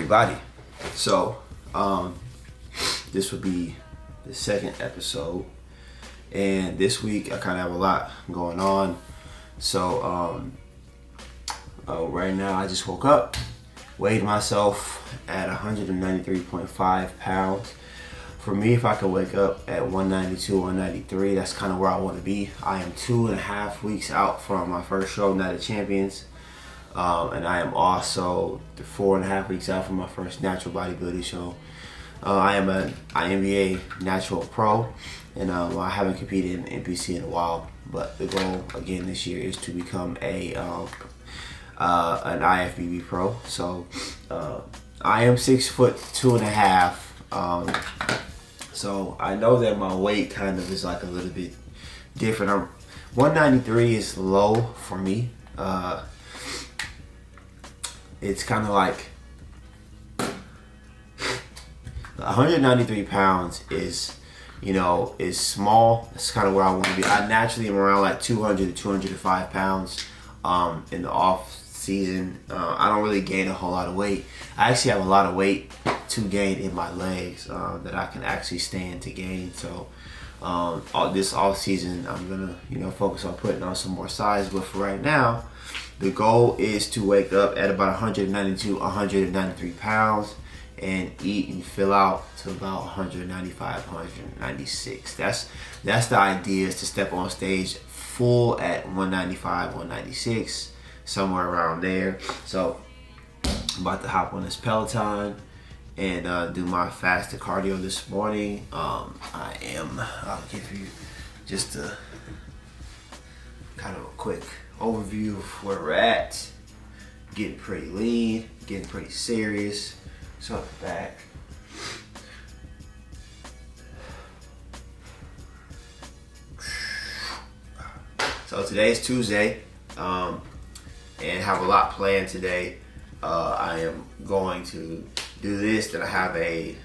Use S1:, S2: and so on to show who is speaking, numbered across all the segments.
S1: everybody. So, this will be the second episode, and this week I kind of have a lot going on. So, right now I just woke up, weighed myself at 193.5 pounds. For me, if I could wake up at 192, 193, that's kind of where I want to be. I am 2.5 weeks out from my first show, Night of Champions. And I am also 4.5 weeks out from my first natural bodybuilding show. I am an INBA natural pro, and I haven't competed in NPC in a while. But the goal again this year is to become an IFBB pro. So I am 6'2.5". So I know that my weight kind of is like a little bit different. 193 is low for me. It's kind of like 193 pounds is small. That's kind of where I want to be. I naturally am around like 200 to 205 pounds in the off season. I don't really gain a whole lot of weight. I actually have a lot of weight to gain in my legs that I can actually stand to gain. So this off season, I'm gonna focus on putting on some more size. But for right now, the goal is to wake up at about 192, 193 pounds and eat and fill out to about 195, 196. That's the idea, is to step on stage full at 195, 196, somewhere around there. So I'm about to hop on this Peloton and do my fasted cardio this morning. I'll give you just a kind of a quick overview of where we're at. Getting pretty lean, getting pretty serious. So at the back. So today's Tuesday, and have a lot planned today. I am going to do this. Then I have a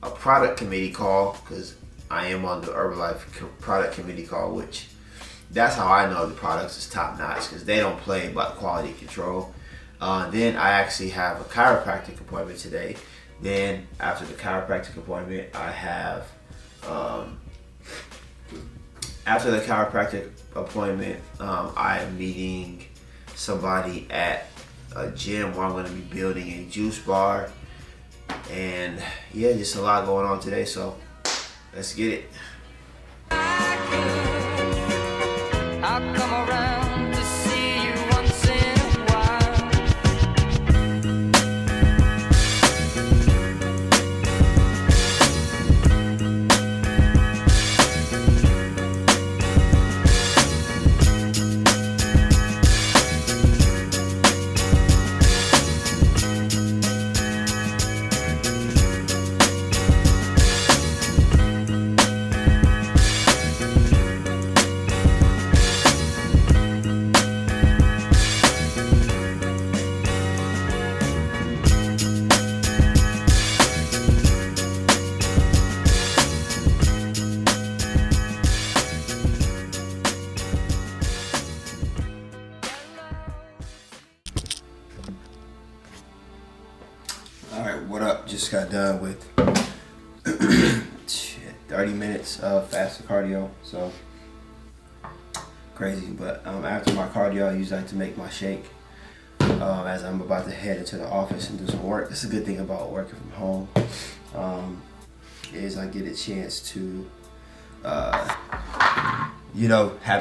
S1: product committee call, because I am on the Herbalife product committee call, which that's how I know the products is top notch, because they don't play about quality control. Then I actually have a chiropractic appointment today. Then after the chiropractic appointment, I have I am meeting somebody at a gym where I'm going to be building a juice bar. And yeah, just a lot going on today, so let's get it. I'll come around to see you once in a while. Alright, what up? Just got done with 30 minutes of fasted cardio, so crazy. But after my cardio, I usually like to make my shake as I'm about to head into the office and do some work. That's a good thing about working from home, is I get a chance to have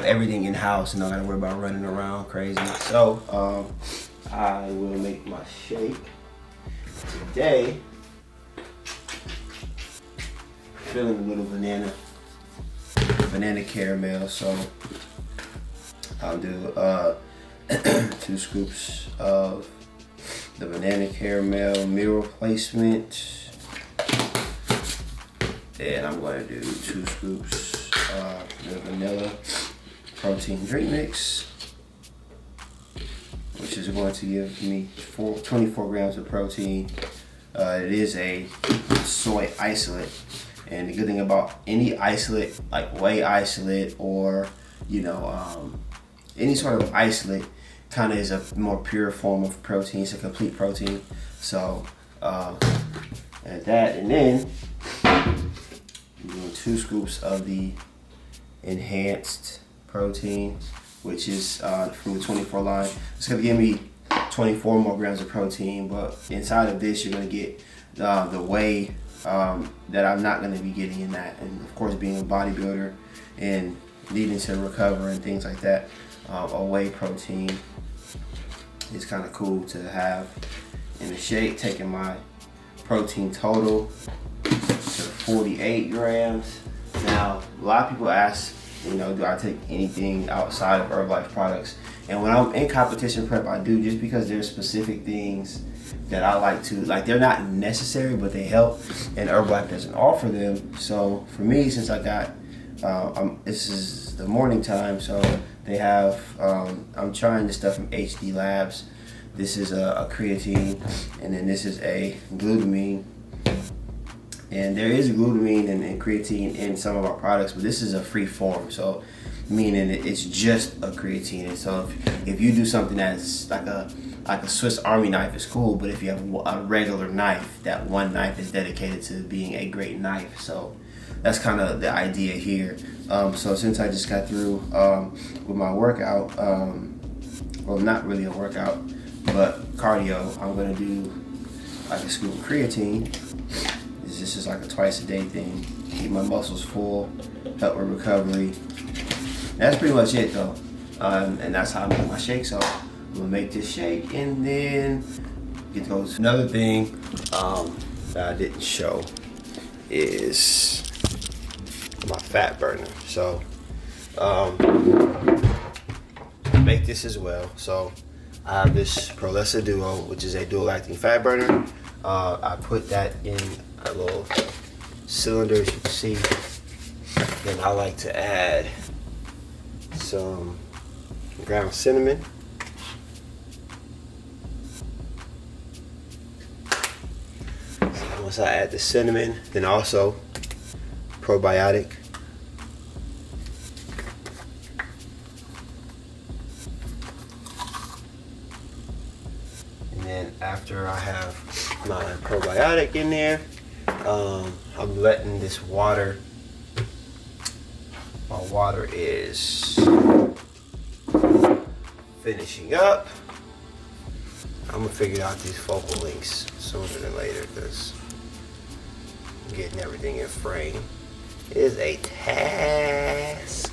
S1: everything in house and not gotta worry about running around crazy. So I will make my shake today. Feeling a little banana caramel, so I'll do 2 scoops of the banana caramel meal replacement, and I'm going to do 2 scoops of the vanilla protein drink mix, which is going to give me 24 grams of protein. It is a soy isolate, and the good thing about any isolate, like whey isolate or any sort of isolate, kind of is a more pure form of protein. It's a complete protein. So Add that, and then I'm doing 2 scoops of the enhanced protein, which is from the 24 line. It's gonna give me 24 more grams of protein, but inside of this you're gonna get the whey that I'm not gonna be getting in that. And of course, being a bodybuilder and needing to recover and things like that, a whey protein is kind of cool to have in the shake. Taking my protein total to 48 grams. Now, a lot of people ask, you know, do I take anything outside of Herbalife products? And when I'm in competition prep, I do, just because there's specific things that I like to, like, they're not necessary, but they help, and Herbalife doesn't offer them. So for me, since I got, this is the morning time, so they have, I'm trying this stuff from HD Labs. This is a creatine, and then this is a glutamine. And there is glutamine and creatine in some of our products, but this is a free form, so meaning it's just a creatine. And so if you do something that's like a Swiss Army knife, is cool, but if you have a regular knife, that one knife is dedicated to being a great knife. So that's kind of the idea here. So since I just got through with my workout, well, not really a workout, but cardio, I'm gonna do like a scoop of creatine. This is like a twice a day thing. Keep my muscles full, help with recovery. That's pretty much it though. And that's how I make my shake. So I'm gonna make this shake and then get those. Another thing that I didn't show is my fat burner. So make this as well. So I have this Prolesa Duo, which is a dual acting fat burner. I put that in a little cylinder, as you can see. Then I like to add some ground cinnamon. So once I add the cinnamon, then also probiotic. And then after I have my probiotic in there, I'm letting this water, my water is finishing up. I'm gonna figure out these focal lengths sooner than later, because getting everything in frame is a task.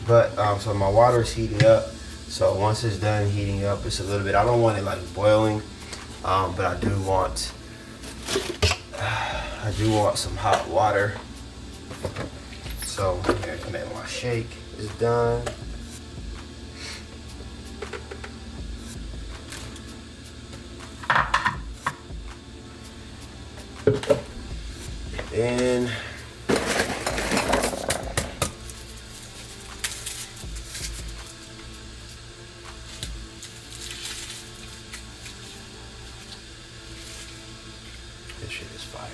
S1: But so my water is heating up. So once it's done heating up, it's a little bit, I don't want it like boiling, but I do want some hot water. So here's my shake is done. And this shit is fire.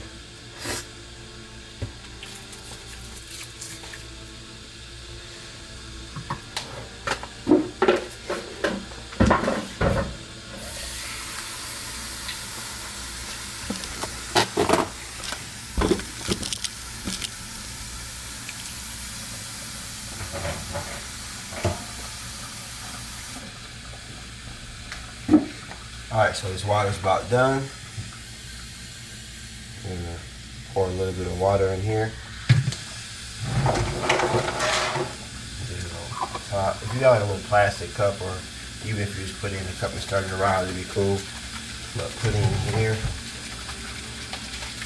S1: Alright, so this water's about done. I'm gonna pour a little bit of water in here. If you got like a little plastic cup, or even if you just put it in the cup and start it around, it'd be cool. But putting it in here,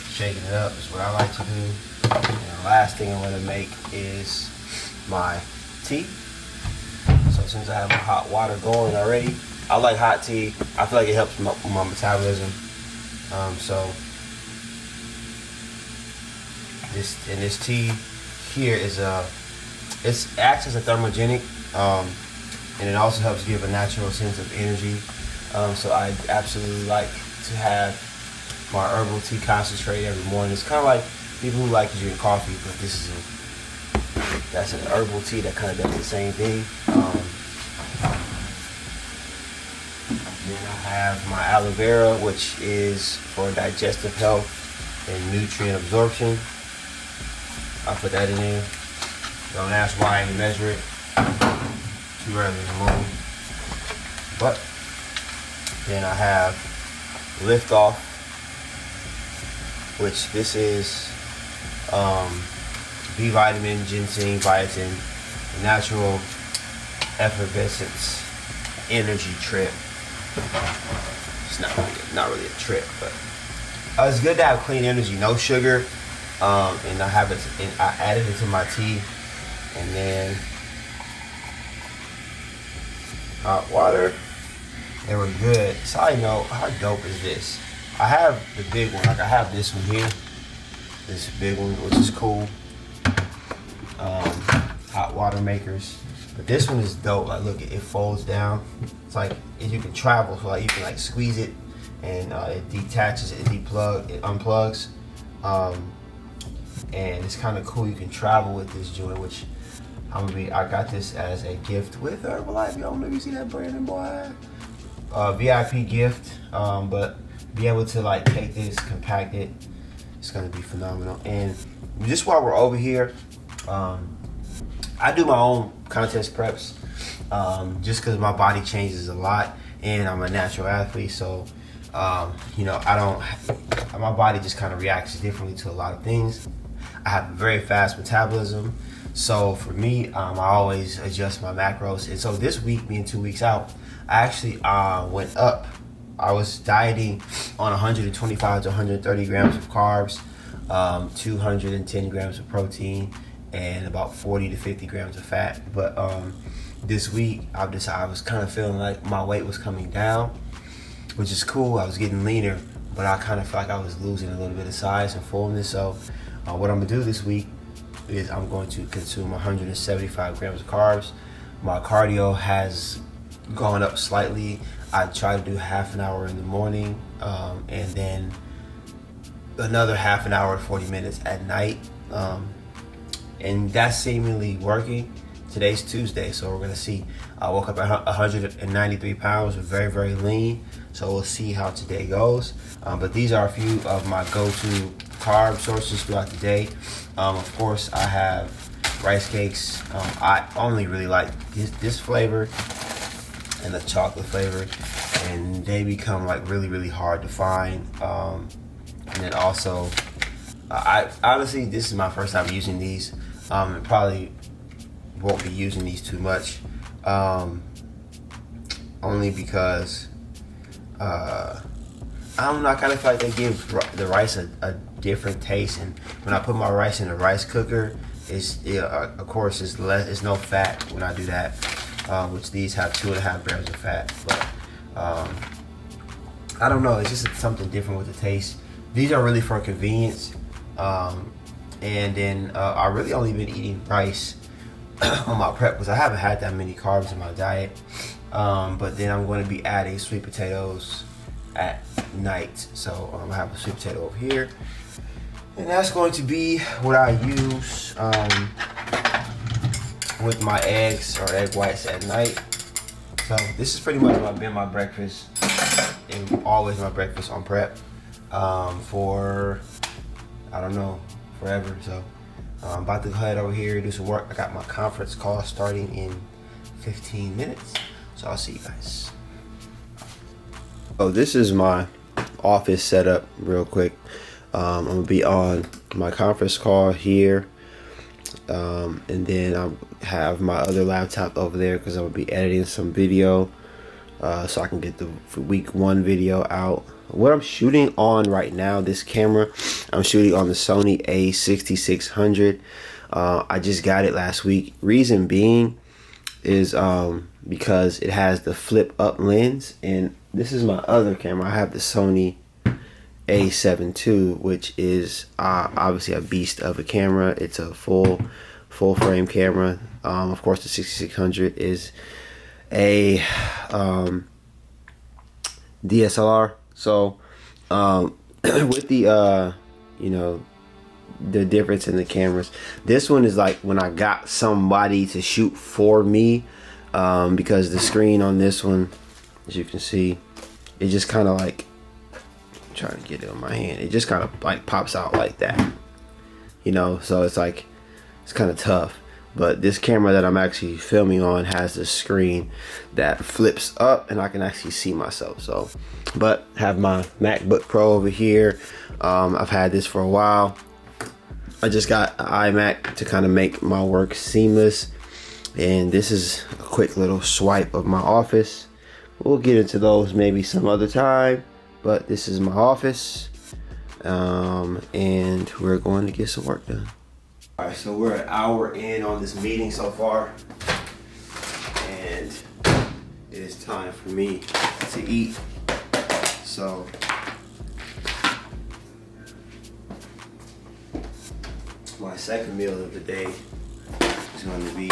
S1: shaking it up is what I like to do. And the last thing I'm gonna make is my tea. So since I have my hot water going already, I like hot tea. I feel like it helps my metabolism. So this tea here is it acts as a thermogenic, and it also helps give a natural sense of energy. So I absolutely like to have my herbal tea concentrate every morning. It's kind of like people who like to drink coffee, but that's an herbal tea that kind of does the same thing. Then I have my aloe vera, which is for digestive health and nutrient absorption. I'll put that in there. Don't ask why I didn't measure it. Too early in the morning. But then I have Lift Off, which this is B vitamin, ginseng, biotin, natural effervescence energy trip. It's not really a trip, but it's good to have clean energy, no sugar, and I have it. And I added it to my tea, and then hot water. They were good. Side note, how dope is this? I have the big one. Like I have this one here, this big one, which is cool. Hot water makers. But this one is dope. Like, look, it folds down. It's like you can travel, so like you can like squeeze it, and it detaches, it unplugs, and it's kind of cool. You can travel with this joint, which I got this as a gift with Herbalife. Y'all know you see that Brandon boy. VIP gift, but be able to like take this, compact it. It's gonna be phenomenal. And just while we're over here, I do my own contest preps, just because my body changes a lot, and I'm a natural athlete, so my body just kind of reacts differently to a lot of things. I have a very fast metabolism, so for me, I always adjust my macros. And so this week, being 2 weeks out, I actually went up. I was dieting on 125 to 130 grams of carbs, 210 grams of protein, and about 40 to 50 grams of fat. But this week, I was kind of feeling like my weight was coming down, which is cool. I was getting leaner, but I kind of felt like I was losing a little bit of size and fullness. So what I'm gonna do this week is I'm going to consume 175 grams of carbs. My cardio has gone up slightly. I try to do half an hour in the morning, and then another half an hour, 40 minutes at night. And that's seemingly working. Today's Tuesday, so we're gonna see. I woke up at 193 pounds, very, very lean. So we'll see how today goes. But these are a few of my go-to carb sources throughout the day. Of course, I have rice cakes. I only really like this flavor and the chocolate flavor, and they become like really, really hard to find. And then also, I honestly, this is my first time using these. And probably won't be using these too much, only because I don't know, I kind of feel like they give the rice a different taste. And when I put my rice in a rice cooker, of course it's no fat when I do that, which these have 2.5 grams of fat. But I don't know, it's just something different with the taste. These are really for convenience. And then I really only been eating rice on my prep because I haven't had that many carbs in my diet. But then I'm going to be adding sweet potatoes at night. So I have a sweet potato over here, and that's going to be what I use with my eggs or egg whites at night. So this is pretty much been my breakfast, and always my breakfast on prep for, I don't know, forever. So I'm about to head over here, do some work. I got my conference call starting in 15 minutes. So I'll see you guys. Oh, this is my office setup real quick. I'm gonna be on my conference call here. And then I have my other laptop over there because I'm gonna be editing some video, so I can get the week 1 video out. What I'm shooting on right now, this camera, I'm shooting on the Sony a6600. I just got it last week. Reason being is because it has the flip up lens, and this is my other camera. I have the Sony a7 II, which is obviously a beast of a camera. It's a full frame camera. Of course, the 6600 is a DSLR. So with the the difference in the cameras, this one is like when I got somebody to shoot for me, because the screen on this one, as you can see, it just kind of like, I'm trying to get it on my hand, it just kind of like pops out like that, you know. So it's like, it's kind of tough. But this camera that I'm actually filming on has this screen that flips up and I can actually see myself. So, but have my MacBook Pro over here. I've had this for a while. I just got an iMac to kind of make my work seamless. And this is a quick little swipe of my office. We'll get into those maybe some other time, but this is my office. And we're going to get some work done. All right, so we're an hour in on this meeting so far, and it is time for me to eat. So my second meal of the day is going to be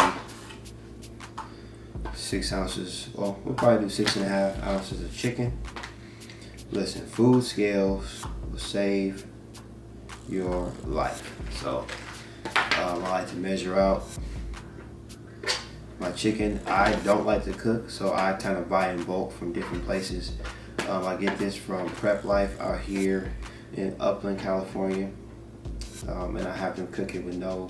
S1: 6 ounces. Well, we'll probably do 6.5 ounces of chicken. Listen, food scales will save your life. So I like to measure out my chicken. I don't like to cook, so I kind of buy in bulk from different places. I get this from Prep Life out here in Upland, California, and I have them cook it with no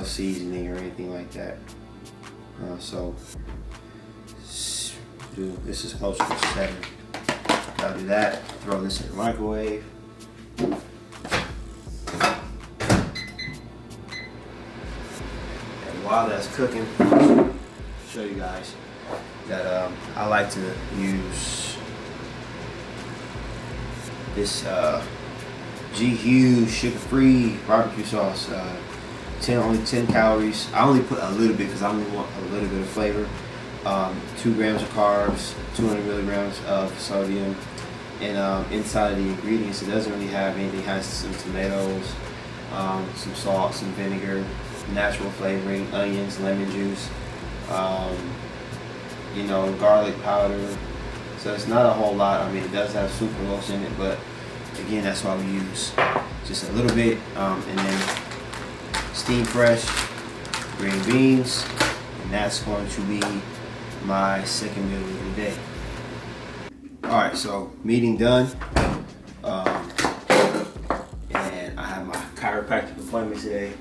S1: seasoning or anything like that. So this is closer to 7. I'll do that. Throw this in the microwave. While that's cooking, I'll show you guys that I like to use this G Hughes sugar-free barbecue sauce. Only 10 calories. I only put a little bit because I only want a little bit of flavor. 2 grams of carbs, 200 milligrams of sodium, and inside of the ingredients, it doesn't really have anything. It has some tomatoes, some salt, some vinegar, natural flavoring, onions, lemon juice, you know, garlic powder. So it's not a whole lot. I mean, it does have sucralose in it, but again, that's why we use just a little bit. And then steam fresh green beans, and that's going to be my second meal of the day. All right, so meeting done, and I have my chiropractic appointment today.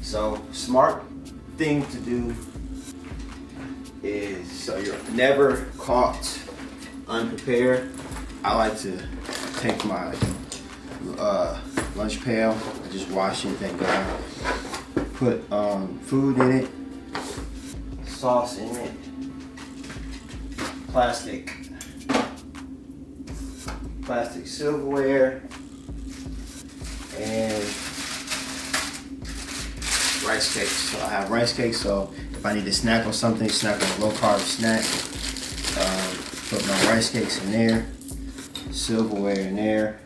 S1: So smart thing to do is, so you're never caught unprepared, I like to take my lunch pail, I just wash it, thank God, put food in it, sauce in it, plastic silverware, and rice cakes. So I have rice cakes, so if I need to snack on something, snack on a low carb snack, put my rice cakes in there, silverware in there.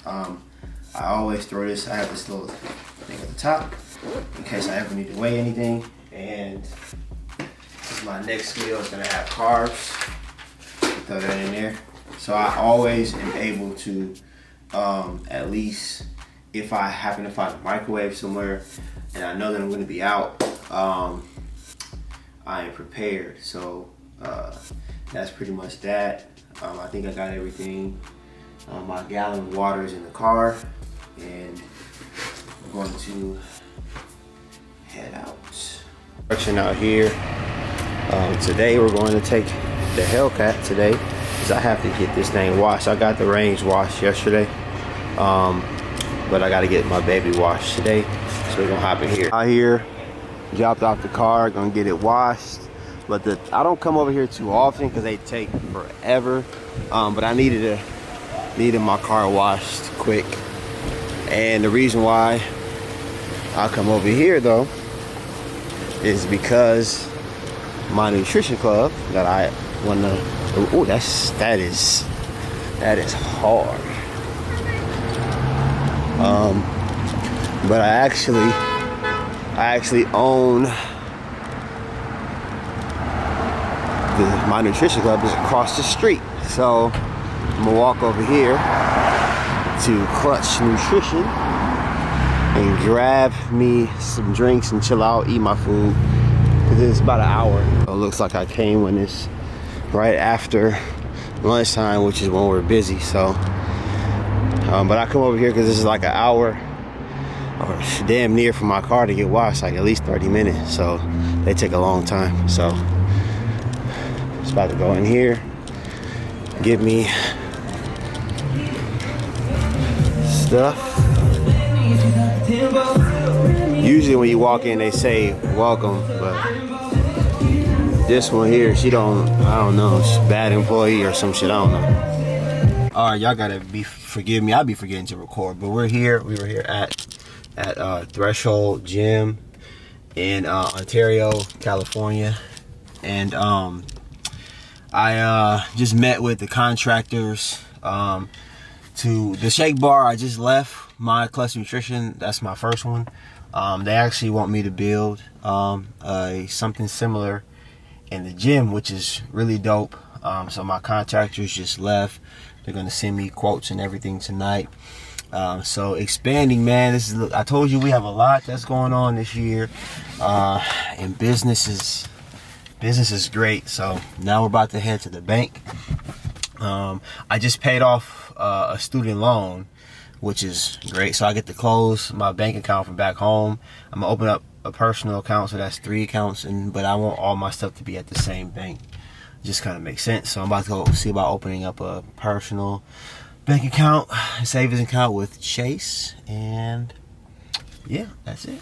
S1: I always throw this, I have this little thing at the top in case I ever need to weigh anything. And my next meal is gonna have carbs. Throw that in there. So I always am able to, at least if I happen to find a microwave somewhere and I know that I'm gonna be out, I am prepared. So that's pretty much that. I think I got everything. My gallon of water is in the car, and I'm going to head out. Action out here. Today we're going to take the Hellcat today because I have to get this thing washed. I got the range washed yesterday, but I got to get my baby washed today. So we're gonna hop in here. Out here, dropped off the car, gonna get it washed. But I don't come over here too often because they take forever. But I needed my car washed quick. And the reason why I come over here though is because my nutrition club that I wanna. Oh, that is hard. But I actually own my nutrition club is across the street. So I'm gonna walk over here to Clutch Nutrition and grab me some drinks and chill out, eat my food, because it's about an hour. It looks like I came when it's right after lunchtime, which is when we're busy. So, but I come over here because this is like an hour or damn near from my car to get washed, like at least 30 minutes. So they take a long time. So just about to go in here, get me stuff. Usually when you walk in, they say welcome, but this one here, I don't know, she's a bad employee or some shit, I don't know. All right, y'all gotta forgive me. I'll be forgetting to record, but we were here at Threshold Gym in Ontario, California, and I just met with the contractors to the shake bar. I just left my Clutch Nutrition. That's my first one. They actually want me to build something similar in the gym, which is really dope. So my contractors just left. They're gonna send me quotes and everything tonight. So expanding, man. I told you we have a lot that's going on this year, and business is great. So now we're about to head to the bank. I just paid off a student loan, which is great. So I get to close my bank account from back home. I'm gonna open up a personal account, so that's 3 accounts, but I want all my stuff to be at the same bank. Just kind of makes sense. So I'm about to go see about opening up a personal bank account, savings account with Chase, and yeah, that's it.